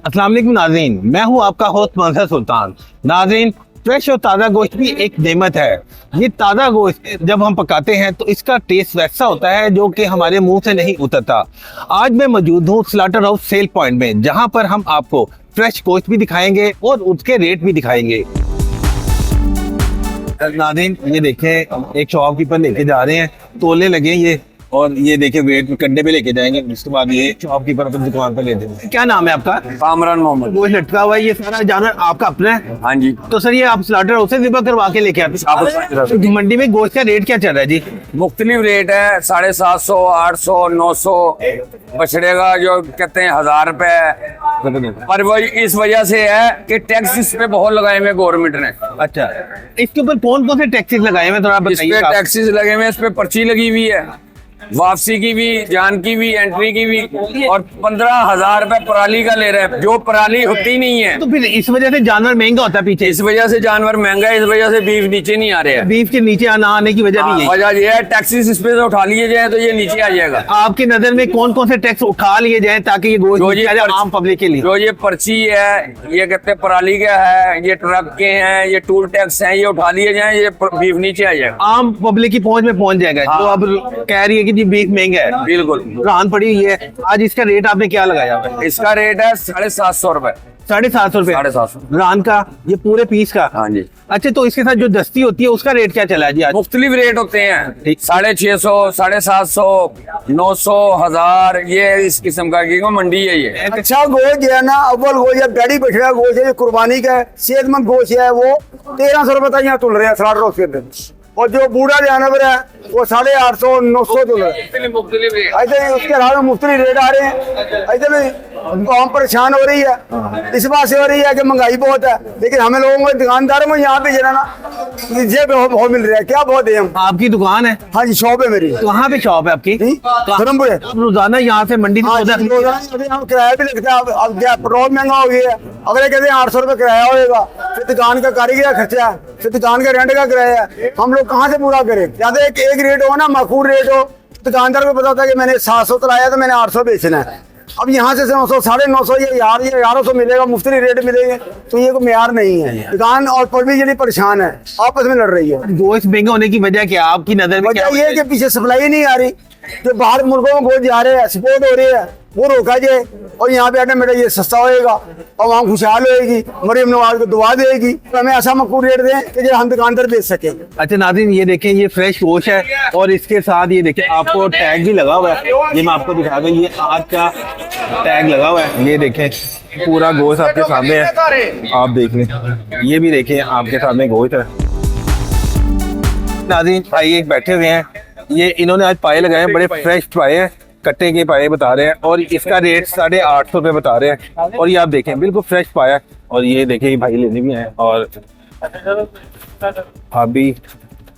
अस्सलाम वालेकुम नाज़रीन, मैं हूं आपका होस्ट मंजर सुल्तान। नाज़रीन, फ्रेश और ताज़ा गोश्त भी एक नेमत है। ये ताज़ा गोश्त जब हम पकाते हैं तो इसका टेस्ट वैसा होता है जो कि हमारे मुंह से नहीं उतरता। आज मैं मौजूद हूँ स्लॉटर हाउस सेल पॉइंट में, जहाँ पर हम आपको फ्रेश गोश्त भी दिखाएंगे और उसके रेट भी दिखाएंगे। नाज़रीन, ये देखें, एक शॉपकीपर लेके जा रहे हैं, तोलने लगे ये, और ये देखिए वेट कंधे पे लेके जाएंगे। उसके बाद ये शॉपकीपर अपनी दुकान पर ले देंगे। क्या नाम है आपका? कामरान मोहम्मद। वो लटका हुआ है, ये सारा जानवर आपका अपना है? हाँ जी। तो सर ये आप स्लॉटर हाउस से ज़िबा करवा के लेके आते हैं? तो मंडी में गोश्त का रेट क्या चल रहा है जी? मुख्तलिफ रेट है, 750, 800, 900। बछड़े का जो कहते हैं 1000 रुपए, पर वो इस वजह से है कि टैक्स इस पे बहुत लगाए हुए गवर्नमेंट ने। अच्छा, इसके ऊपर कौन कौन से टैक्सेस लगाए हुए थोड़ा इस पे बताइए। टैक्सेस लगे हुए, इस पे पर्ची लगी हुई है, वापसी की भी, जान की भी, एंट्री की भी, और 15,000 रुपए पराली का ले रहे हैं, जो पराली होती नहीं है। तो फिर इस वजह से जानवर महंगा होता है पीछे? इस वजह से जानवर महंगा है, इस वजह से बीफ नीचे नहीं आ रहे हैं। बीफ के नीचे आने की वजह भी यही? वजह ये है टैक्सेस इस पे से उठा लिए जाए तो ये नीचे आ जाएगा। आपकी नजर में कौन कौन से टैक्स उठा लिए जाए ताकि ये गोश्त नीचे आ जाए आम पब्लिक के लिए? जो ये पर्ची है, ये कहते हैं पराली का है, ये ट्रक के हैं, ये टूल टैक्स हैं, ये उठा लिए जाए, ये बीफ नीचे आ जाएगा, आम पब्लिक की पहुंच में पहुंच जाएगा। हाँ। जो अब कह रही है कि जी बीफ महंगा है, बिल्कुल। रान पड़ी हुई है। आज इसका रेट आपने क्या लगाया हुआ है? इसका रेट है 750 रुपए। 750 रुपए 750 रान का, ये पूरे पीस का? हाँ जी। अच्छा, तो इसके साथ जो दस्ती होती है उसका रेट क्या चला है जी आज? मुख्तलिफ रेट होते हैं, ठीक। 650, 750, 900, 1000, ये इस किस्म का की मंडी है ये। अच्छा गोश्त जो है ना, अव्वल गोश्त या गाड़ी बछड़ा गोश्त है, कुर्बानी का है, सेहतमंद गोश्त है, वो 1300 रुपए तक यहाँ तुल रहे हैं स्लॉटर हाउस के अंदर। और जो बूढ़ा जानवर है वो 850, 900 तुल रहे हैं। मुख्तलिफ रेट। ऐसे उसके अलावा मुफ्तलिफ रेट आ रहे हैं। ऐसे भी कौम परेशान हो रही है, इस बात से हो रही है कि महंगाई बहुत है, लेकिन हमें लोगों को, दुकानदारों को यहाँ पे जो है ना, ये बहुत मिल रहा है। क्या बहुत है? हम आपकी दुकान है? हाँ जी, शॉप है मेरी। कहाँ पे शॉप है आपकी? धर्मपुर है। आप रोजाना यहाँ से मंडी से हाँ, सौदा हम किराया भी लगता है। अब क्या पेट्रोल महंगा हो गया है, अगले कहते हैं 800 रुपए किराया होगा, फिर दुकान का कारीगर का खर्चा है, फिर दुकान का रेंट का किराया है, हम लोग कहाँ से पूरा करें? ज्यादा एक रेट हो ना, माकूल रेट हो, दुकानदार को पता होता है कि मैंने 700 चलाया तो मैंने 800 बेचना है। अब यहाँ से 900, 950, ये 1100 मिलेगा, मुफ्तली रेट मिलेंगे, तो ये कोई मेयार नहीं है। दुकान और पब्लिक यदि परेशान है, आपस में लड़ रही है। गोश्त महंगा होने की वजह क्या आपकी नजर में? क्या वजह ये है कि पीछे सप्लाई नहीं आ रही, जो बाहर मुल्कों में गोश्त जा रहे हैं, सपोर्ट हो रही है, वो रोका जाए और यहाँ पे आने मेरा ये सस्ता होएगा और वहाँ खुशहाल होएगी, मरियम नवाज को दुआ देगी, तो हमें ऐसा मकबूल रेट दें कि जो हम दुकानदार बेच सकें। अच्छा नाज़रीन, ये देखें, ये फ्रेश गोश्त है और इसके साथ ये देखें आपको टैग भी लगा हुआ है। ये मैं आपको दिखा दूं, ये आज का टैग लगा हुआ है। ये देखें, पूरा गोश्त आपके सामने है, आप देख लें। ये भी देखें, आपके सामने गोश्त है। नाज़रीन भाई एक बैठे हुए हैं, ये इन्होंने आज पाए लगाए हैं, बड़े फ्रेश पाए हैं, कट्टे के पाए बता रहे हैं, और इसका रेट 850 रुपये बता रहे हैं। और ये आप देखें, बिल्कुल फ्रेश पाया। और ये देखें, ये भाई लेने भी आए और भाभी,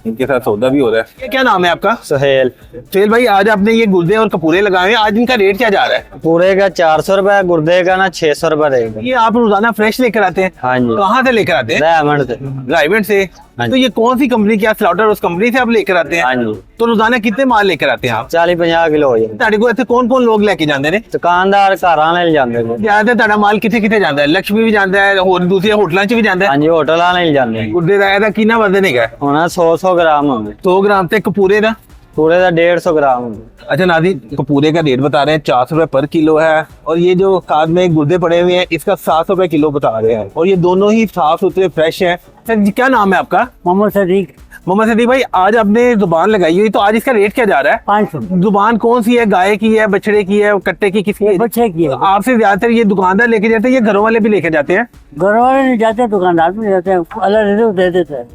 इनके साथ सौदा भी हो रहा है। क्या नाम है आपका? सुहेल। सुहेल भाई, आज आपने ये गुर्दे और कपूरे लगाए हैं, आज इनका रेट क्या जा रहा है? पूरे का 400 रुपए, गुर्दे का ना 600 रुपए रहेगा। ये आप रोजाना फ्रेश लेकर आते हैं? हाँ जी। कहाँ से लेकर आते हैं? डायमंड से। रायमंड से? हाँ जी। तो ये कौन सी कंपनी, क्या स्लॉटर उस कंपनी से आप लेकर आते हैं? हाँ जी। तो रोजाना कितने माल लेकर आते हैं आप? 40-50 किलो हो जाए। ਤੁਹਾਡੇ ਕੋਲ ਇੱਥੇ ਕੌਣ ਲੋਕ ਲੈ ਕੇ ਜਾਂਦੇ ਨੇ? दुकानदार घरां ले जाते हैं। ਜ਼ਿਆਦਾ ਤੁਹਾਡਾ ਮਾਲ ਕਿੱਥੇ ਕਿੱਥੇ ਜਾਂਦਾ ਹੈ? ਲక్ష్ਮੀ ਵੀ ਜਾਂਦਾ ਹੈ, ਹੋਰ ਦੂਸਰੇ ਹੋਟਲਾਂ 'ਚ ਵੀ ਜਾਂਦਾ ਹੈ? हाँ जी, होटल ले जाते हैं। ਗੁਰਦੇ ਦਾ ਇਹਦਾ ਕਿੰਨਾ ਵਜ਼ਨ ਹੈਗਾ? होना 100 ग्राम होंगे। 100 ग्राम ਤੇ ਕਪੂਰੇ ਦਾ? पूरे का 150 ग्राम होंगे। अच्छा नाज़रीन, कपूरे का रेट बता रहे हैं 400 रुपए पर किलो है, और ये जो साथ में गुर्दे पड़े हुए हैं इसका 700 रुपए किलो बता रहे हैं, और ये दोनों ही साफ सुथरे फ्रेश हैं। सर जी, क्या नाम है आपका? मोहम्मद सदीक। मोहम्मद सदीक भाई, आज आपने जुबान लगाई हुई, तो आज इसका रेट क्या जा रहा है? 500। जुबान कौन सी है? गाय की है, बछड़े की है, कट्टे की, किसकी है? बच्चे की है। आपसे ज्यादातर ये दुकानदार लेके जाते हैं या घरों वाले भी लेके जाते हैं? घर वाले नहीं जाते, दुकानदार भी जाते हैं, अल्लाह दे देते हैं,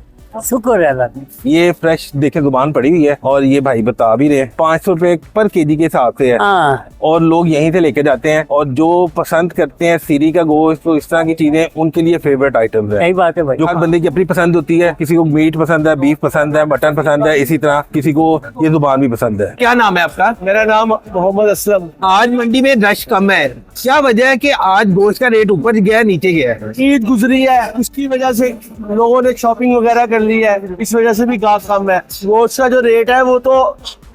शुक्र है अल्लाह का। ये फ्रेश देखे जुबान पड़ी हुई है, और ये भाई बता भी रहे हैं 500 रुपए पर केजी के हिसाब से है, हाँ। और लोग यहीं से लेके जाते हैं, और जो पसंद करते हैं सीरी का गोश्त, तो इस तरह की चीजें उनके लिए फेवरेट आइटम है। सही बात है भाई। जो हर बंदे की अपनी पसंद होती है, किसी को मीट पसंद है, बीफ पसंद है, मटन पसंद है, इसी तरह किसी को ये जुबान भी पसंद है। क्या नाम है आपका? मेरा नाम मोहम्मद असलम। आज मंडी में रश कम है, क्या वजह है कि आज गोश्त का रेट ऊपर गया नीचे गया है? ईद गुजरी है, उसकी वजह से लोगों ने शॉपिंग वगैरह कर ली है, इस वजह से भी गाहक कम है। गोश्त का जो रेट है वो तो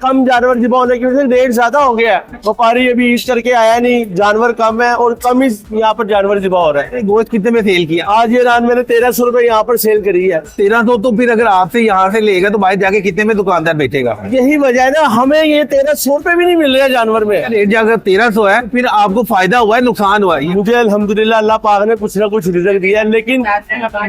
कम जानवर जिबा होने की वजह से रेट ज्यादा हो गया है। व्यापारी अभी ईद करके आया नहीं, जानवर कम है और कम ही यहाँ पर जानवर जिबा हो रहा है। गोश्त कितने में सेल किया? आज ये रात मैंने 1300 रुपए यहाँ पर सेल करी है। 1300। तो फिर अगर आपसे यहाँ से लेगा तो बाहर जाके कितने में दुकानदार बेचेगा? यही वजह है ना, हमें ये 1300 रुपए भी नहीं मिल रहा जानवर में। रेट जाकर 1300 है, फिर आपको फायदा हुआ है नुकसान हुआ है? मुझे अल्हम्दुलिल्लाह अल्लाह पाक ने कुछ ना कुछ रिजल्ट दिया है, लेकिन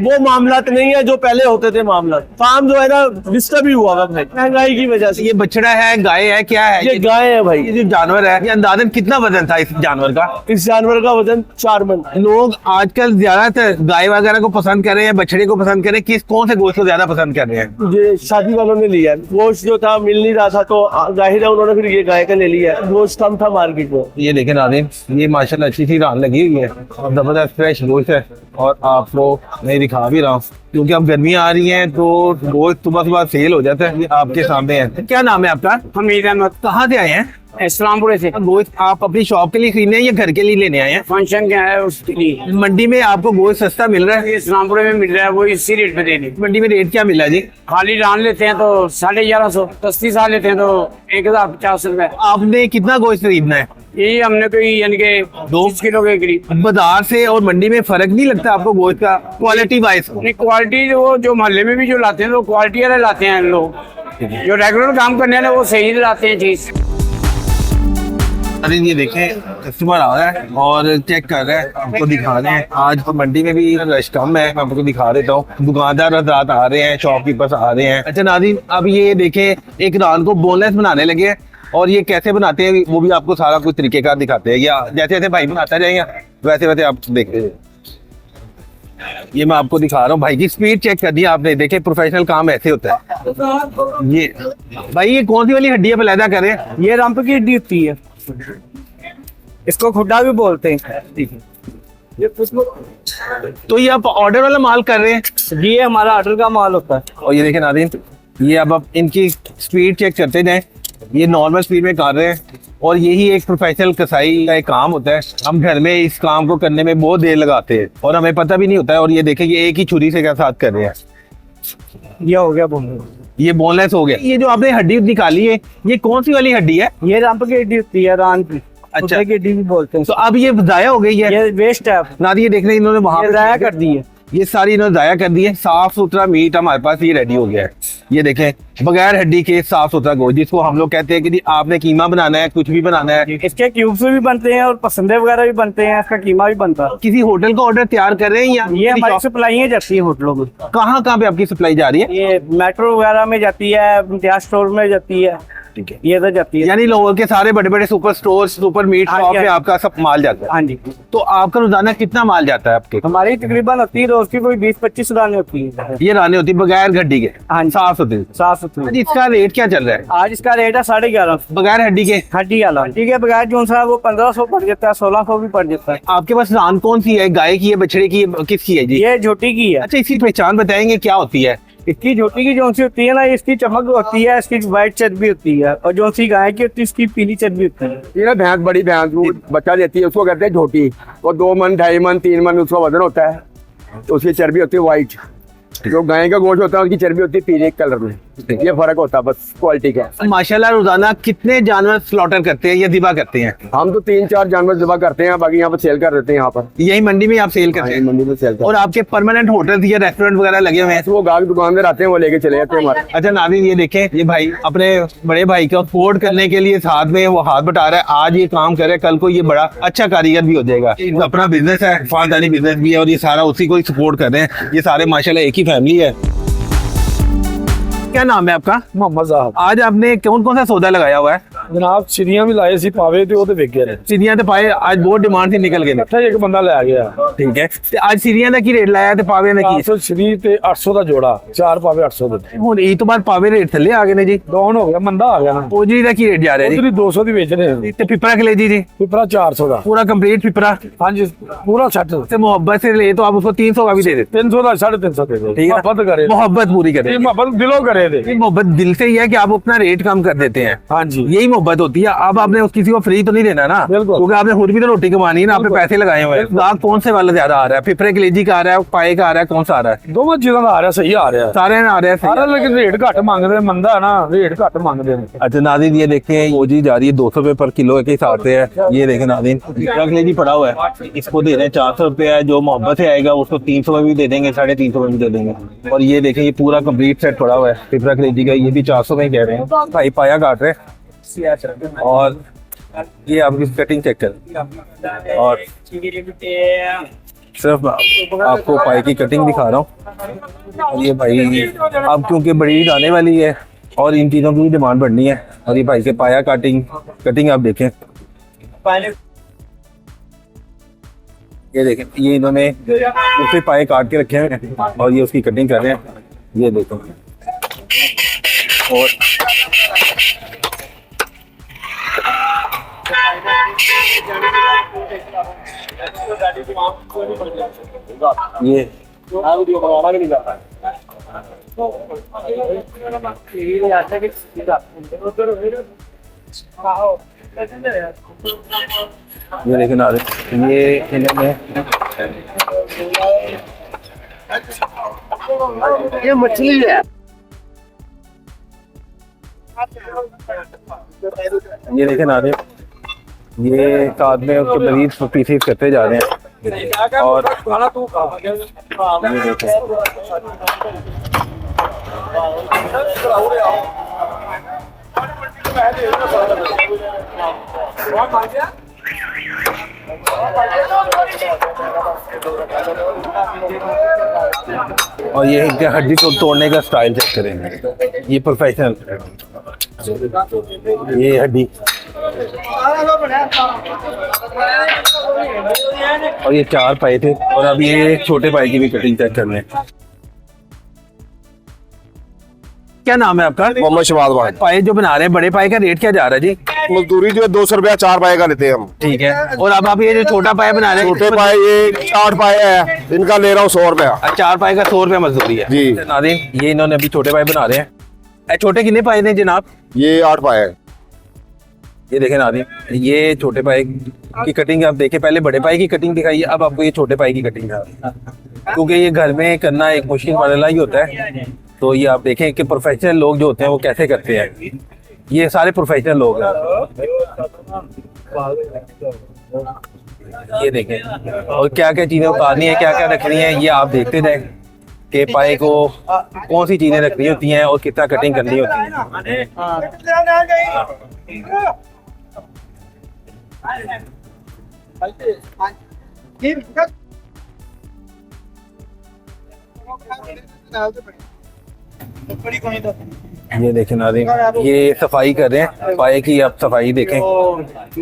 वो मामला नहीं है जो पहले होते थे। मामला काम जो है ना डिस्टर्ब ही हुआ भाई, महंगाई की वजह से। ये बछड़ा है, गाय है, क्या है? ये गाय है भाई। ये जो जानवर है, ये अंदाजन कितना वजन था इस जानवर का? इस जानवर का वजन 4 मन। लोग आजकल ज्यादातर गाय वगैरह को पसंद कर रहे हैं, बछड़े को पसंद कर रहे हैं, किस कौन से गोश्त को ज्यादा पसंद कर रहे हैं? ये शादी वालों ने लिया है। गोश्त जो था मिल नहीं रहा था, तो जाहिर है उन्होंने फिर ये गाय का ले लिया है। गोश्त कम था मार्केट में। ये देखें नाज़रीन, ये माशाल्लाह अच्छी सी रान लगी हुई है और जबरदस्त फ्रेश गोश्त है। और आपको मैं दिखा भी रहा हूँ क्योंकि अब गर्मियाँ आ रही हैं तो गोश्त सुबह सुबह सेल हो जाता है। ये आपके सामने है। क्या नाम है आपका? हमीद अहमद, कहाँ से आए हैं? इस्लामपुर से। गोश्त आप अपनी शॉप के लिए खरीदने हैं या घर के लिए लेने आए हैं? फंक्शन क्या है उसके लिए। मंडी में आपको गोश्त सस्ता मिल रहा है? इस्लामपुर में मिल रहा है, वो इसी रेट पे देने। मंडी में रेट क्या मिला जी? खाली रान लेते हैं तो 1150, 30 लेते हैं तो 1050 रुपए। आपने कितना गोश्त खरीदना है? यही हमने कोई यानी कि 20 किलो के करीब। बाजार से और मंडी में फर्क नहीं लगता आपको गोश्त का क्वालिटी वाइज? क्वालिटी वो जो मोहल्ले में भी जो लाते हैं तो क्वालिटी वाले लाते हैं लोग, जो रेगुलर काम करने वाले वो सही लाते हैं चीज। अरे ये देखें, कस्टमर आ रहा है और चेक कर रहा है, आपको दिखा रहे हैं। आज तो मंडी में भी रश कम है, मैं आपको दिखा देता हूँ। दुकानदार रात आ रहे हैं, शॉपकीपर्स आ रहे हैं। अच्छा नाज़रीन, अब ये देखें एक रान को बोनलेस बनाने लगे हैं और ये कैसे बनाते हैं वो भी आपको सारा कुछ तरीके का दिखाते हैं। या जैसे जैसे भाई बनाता जाएगा वैसे वैसे आप देखते हैं। ये मैं आपको दिखा रहा हूँ, भाई की स्पीड चेक करनी है आपने। देखे प्रोफेशनल काम ऐसे होता है। ये भाई ये कौन सी वाली हड्डी है पैदा करें? ये रंप की हड्डी होती है, इसको खुड्डा भी बोलते हैं। तो ये आप ऑर्डर वाला माल कर रहे हैं? ये हमारा ऑर्डर का माल होता है। और ये देखें नाज़रीन, ये अब आप इनकी स्पीड चेक करते जाएं। ये नॉर्मल स्पीड में कर रहे हैं और यही एक प्रोफेशनल कसाई का एक काम होता है। हम घर में इस काम को करने में बहुत देर लगाते हैं और हमें पता भी नहीं होता है। और ये देखें, ये एक ही छुरी से क्या साथ कर रहे हैं। ये हो गया बोनलेस। ये बोनलेस हो गया। ये जो आपने हड्डी निकाली है, ये कौन सी वाली हड्डी है? ये रंप की हड्डी होती है, रान की। अच्छा, की हड्डी भी बोलते हैं। तो अब ये जाया हो गई है? ये वेस्ट है। ना ये देख रहे हैं इन्होंने वहां जाया कर दी है। ये सारी इन्होंने जाया कर दी है। साफ सुथरा मीट हमारे पास ये रेडी हो गया है। ये देखें, बगैर हड्डी के साफ सुथरा गोश्त, जिसको हम लोग कहते हैं कि जी आपने कीमा बनाना है, कुछ भी बनाना है। इसके क्यूब्स भी बनते हैं और पसंदे वगैरह भी बनते हैं, इसका कीमा भी बनता है। किसी होटल का ऑर्डर तैयार कर रहे हैं या ये हमारी सप्लाई जाती है होटलों में। कहाँ कहाँ पे आपकी सप्लाई जा रही है? ये मेट्रो वगैरह में जाती है, इम्तियाज स्टोर में जाती है। ठीक है, ये तो जाती है। यानी लोगों के सारे बड़े बड़े सुपर स्टोर, सुपर मीट हाँ शॉप जी, में आपका सब माल जाता है। हाँ जी। तो आपका रोजाना कितना माल जाता है आपके? हमारी तकरीबन होती है रोज की कोई 20-25 रानी होती है। ये रानी होती है बगैर हड्डी के? हाँ जी। साफ सुथरी। साफ सुथरी। इसका रेट क्या चल रहा है आज इसका रेट है 11.5। बगैर हड्डी के? हड्डी वाला ठीक है, बगैर जो सा वो 1500 पड़ जाता है, 1600 भी पड़ जाता है। आपके पास रान कौन सी है? गाय की है, बछड़े की है, किसकी है जी? ये झोटी की है। अच्छा, इसकी पहचान बताएंगे क्या होती है? इसकी झोटी की जो सी होती है ना, इसकी चमक होती है, इसकी व्हाइट चर्बी होती है। और जो सी गाय की होती है इसकी पीली चर्बी होती है। ये ना भैंस, बड़ी भैंस वो बच्चा देती है, उसको कहते हैं झोटी। वो 2 मन, 2.5 मन, 3 मन उसका वजन होता है। तो उसकी चर्बी होती है व्हाइट। जो गाय का गोश्त होता है उसकी चर्बी होती है पीले कलर में। ये फर्क होता है बस क्वालिटी का। माशाल्लाह रोजाना कितने जानवर स्लॉटर करते हैं या दिबा करते हैं? हम तो 3-4 जानवर ज़िबा करते हैं, बाकी यहाँ पर सेल कर देते हैं। यहाँ पर यही मंडी में आप सेल करते हैं? मंडी में सेल और आपके परमानेंट होटल या रेस्टोरेंट वगैरह लगे हुए हैं? वो गाहक दुकानदार आते हैं, वो लेके चले जाते हैं हमारे। अच्छा नाज़रीन, ये देखें, ये भाई अपने बड़े भाई को सपोर्ट करने के लिए साथ में वो हाथ बटा रहा है। आज ये काम करे, कल को ये बड़ा अच्छा कारीगर भी हो जाएगा। अपना बिजनेस है, खानदानी बिजनेस भी है और ये सारा उसी को ही सपोर्ट कर रहे हैं। ये सारे माशाल्लाह एक ही फैमिली है। क्या नाम है आपका? मोहम्मद साहब। आज आपने कौन कौन सा सौदा लगाया हुआ है? जनाब चिड़िया भी लाए सी पावे थे, वो तो विक गए। सीरिया तो पाए आज बहुत डिमांड थी, निकल गए। अच्छा, एक बंदा ले गया। ठीक है, ते आज सीरिया का की रेट लाया ते पावे ने की? 400 ते 800 का जोड़ा, 4 पावे 800 ਦੇ। ਹੁਣ ਇਹ ਤੋਂ ਬਾਅਦ ਪਾਵੇ ਰੇਟ ਥੱਲੇ ਆ ਗਏ ਨੇ ਜੀ। डाउन हो गया, मंदा आ गया ना। ਪੋਜਰੀ ਦਾ ਕੀ ਰੇਟ ਜਾ ਰਿਹਾ ਜੀ? उधरी 200 ਦੀ ਵੇਚ ਰਹੇ हैं। ਤੇ ਪਿਪਰਾ ਕਲੇਜੀ जी पिपरा 400 का। पूरा कंप्लीट पिपरा? हाँ जी, पूरा 60। से मोहब्बत से ले तो आप उसको 300 का भी दे देते? 300 का 350 दे दो। ठीक है, मोहब्बत करे, मोहब्बत पूरी करें। मोहब्बत दिलों करे थे। मोहब्बत दिल से ही है कि आप अपना रेट कम कर देते हैं। हाँ जी, यही मोहब्बत होती है। अब आपने उस किसी को फ्री तो नहीं देना ना, क्योंकि आपने खुद भी तो रोटी कमानी है ना, आपने पैसे लगाए हुए हैं। दाग कौन से वाला ज्यादा आ रहा है, फिफरे कलेजी का आ रहा है, पाए का आ रहा है, कौन सा आ रहा है? ਦੋਵਾਂ ਚੀਜ਼ਾਂ ਦਾ ਆ ਰਿਹਾ ਸਹੀ ਆ ਰਿਹਾ सारे आ रहे हैं ਸਾਰਾ ਲੇਕਿन ਰੇਟ ਘੱਟ ਮੰਗਦੇ ਮੰਦਾ ਹੈ ਨਾ ਰੇਟ ਘੱਟ ਮੰਗਦੇ ਨੇ अच्छा नाज़रीन, ये देखें गोजी जा रही है 200 रुपए पर किलो के हिसाब से है। ये देखें नाज़रीन, कलेजी पड़ा हुआ है, इसको दे रहे हैं 400 रुपए है। जो मोहब्बत से आएगा उसको 300 में भी दे देंगे, 350 में भी दे देंगे। और ये देखें ये पूरा कंप्लीट सेट पड़ा हुआ है फिफरा कलेजी का, ये भी 400 में ही कह रहे हैं। भाई पाया काट रहे हैं और ये आपकी कटिंग चेक कर, और सिर्फ आपको पाए की कटिंग दिखा रहा हूँ। और ये भाई अब क्योंकि बड़ी ईद आने वाली है और इन चीज़ों की डिमांड बढ़नी है, और ये भाई के पाया कटिंग आप देखें, ये देखें ये इन्होंने उसके पाए काट के रखे हैं और ये उसकी कटिंग कर रहे हैं। ये देखो, और ये लेकिन ये इन्होंने ये मछली है। ये देखें नाज़रीन, ये साथ में उसको मरीज पीसीस करते जा रहे हैं। और ये देखें, और ये इनके हड्डी को तोड़ने का स्टाइल चेक करेंगे, ये प्रोफेशनल, ये हड्डी, और ये 4 पाए थे। और अब ये छोटे पाए की भी कटिंग चेक कर लें। क्या नाम है आपका? मोहम्मद शबाज भाई। पाए जो बना रहे हैं, बड़े पाए का रेट क्या जा रहा है जी? मजदूरी जो है 200 रुपया 4 पाए का लेते हैं हम। ठीक है। और अब आप ये जो छोटा पाया बना रहे हैं, छोटे पाए ये 8 पाए है, इनका ले रहा हूँ 100 रुपया। 4 पाए का 100 रुपया मजदूरी है जी। नाज़रीन, ये इन्होंने अभी छोटे पाए बना रहे हैं। छोटे कितने पाए थे जनाब? ये 8 पाए है। ये देखें नाज़रीन, ये छोटे पाए की कटिंग आप देखें, पहले बड़े पाए की कटिंग दिखाई, अब आपको ये छोटे पाए की कटिंग दिखा, क्योंकि ये घर में करना एक मुश्किल वाला ही होता है। तो ये आप देखें कि प्रोफेशनल लोग जो होते हैं वो कैसे करते हैं। ये सारे प्रोफेशनल लोग हैं, ये देखें। और क्या क्या चीज़ें उतारनी है, क्या क्या रखनी है, ये आप देखते जाएं कि पाए को कौन सी चीज़ें रखनी होती हैं और कितना कटिंग करनी होती है। ये देखें नाज़रीन, ये सफाई कर रहे हैं पाए की, आप सफाई देखें,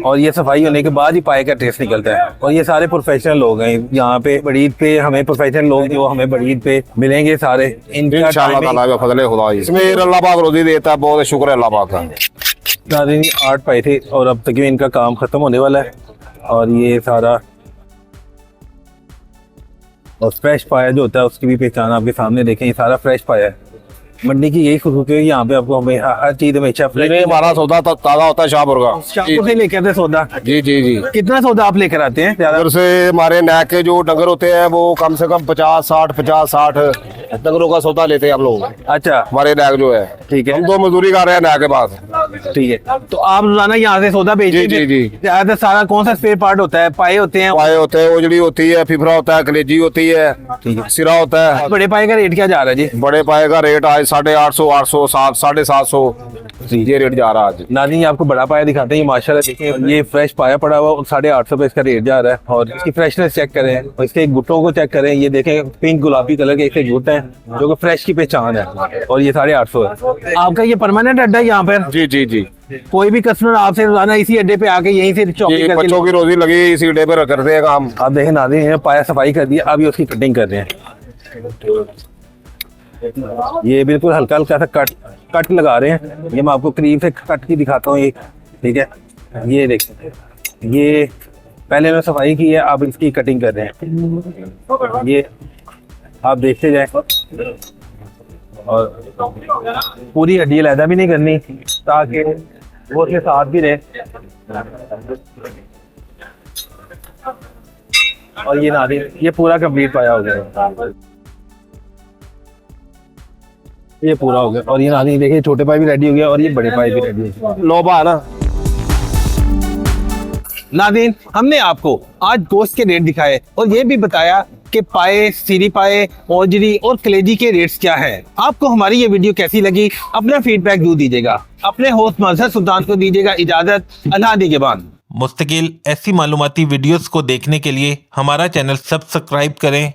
और ये सफाई होने के बाद ही पाए का टेस्ट निकलता है। और ये सारे प्रोफेशनल लोग हैं यहाँ पे बड़ी ईद पे, हमें प्रोफेशनल लोग जो हमें बड़ी ईद पे मिलेंगे सारे। इंशाअल्लाह ताला का फजल है खुदा, इसमें अल्लाह पाक रोजी देता है, बहुत शुक्र है अल्लाह पाक का। नाज़रीन 8 पाए थे और अब तक इनका काम खत्म होने वाला है। और ये सारा और फ्रेश पाया जो होता है उसकी भी पहचान आपके सामने देखें, ये सारा फ्रेश पाया है। मंडी की यही खूबसूरती है, यहाँ पे आपको हमें हर चीज हमेशा फ्रेश। हमारा सौदा ताज़ा होता है शाहपुर का। शाहपुर से लेकर आते हैं सौदा? जी जी जी। कितना सौदा आप लेकर आते हैं? ज्यादा उधर से हमारे नैक के जो डंगर होते हैं वो कम से कम 50-60 डंगरों का सौदा लेते हैं हम लोग। अच्छा, हमारे नैक जो है, ठीक है, हम तो मजदूरी कर रहे हैं नैक के पास। ठीक है। तो आप रोजाना यहाँ से सौदा बेचते हैं? जी जी जी। ज्यादातर सारा कौन सा स्पेयर पार्ट होता है? पाए होते हैं? पाए होते हैं, ओजड़ी होती है, फिफरा होता है, कलेजी होती है, सिरा होता है। बड़े पाए का रेट क्या जा रहा है जी? बड़े पाए का रेट आज 850, 800, 750 ये रेट जा रहा है आज। नाज़रीन आपको बड़ा पाया दिखाते हैं, ये माशाल्लाह देखिए, ये फ्रेश पाया पड़ा हुआ 850 रुपए इसका रेट जा रहा है। और इसकी फ्रेशनेस चेक करें और इसके गुट्टों को चेक करें, ये देखें पिंक गुलाबी कलर के इसके गुट हैं जो कि फ्रेश की पहचान है। और ये 850 है। आपका ये परमानेंट अड्डा है यहाँ पर? जी जी जी। कोई भी कस्टमर आपसे रोजाना इसी अड्डे पे आके यहीं से चौकी ये करके बच्चों की रोजी लगी इसी अड्डे पर करते हैं काम। आप देखें नाज़रीन, पाया सफाई कर दिया, अभी उसकी कटिंग कर रहे हैं। ये बिल्कुल हल्का हल्का सा कट लगा रहे हैं। ये मैं आपको करीब से कट की दिखाता हूँ, ये ठीक है। ये देखें, ये पहले मैं सफाई की है, अब इसकी कटिंग कर रहे हैं। ये आप देखते जाए, और पूरी हड्डी अलहदा भी नहीं करनी ताकि वो उसके साथ भी रहे। और ये नाज़रीन, ये पूरा कंप्लीट पाया हो गया, ये पूरा हो गया। और ये नाज़रीन देखिए, छोटे पाए भी रेडी हो गया और ये बड़े पाए भी रेडी हो गए। लोबा है ना। नाज़रीन, हमने आपको आज गोश्त के रेट दिखाए और ये भी बताया कि पाए, सीरी पाए, ओजरी और कलेजी के रेट्स क्या हैं। आपको हमारी ये वीडियो कैसी लगी, अपना फीडबैक जरूर दीजिएगा। अपने होस्ट मजहर सुल्तान को दीजिएगा इजाजत। अल्लाह निगहबान। मुस्तकिल ऐसी मालूमाती वीडियोस को देखने के लिए हमारा चैनल सब्सक्राइब करें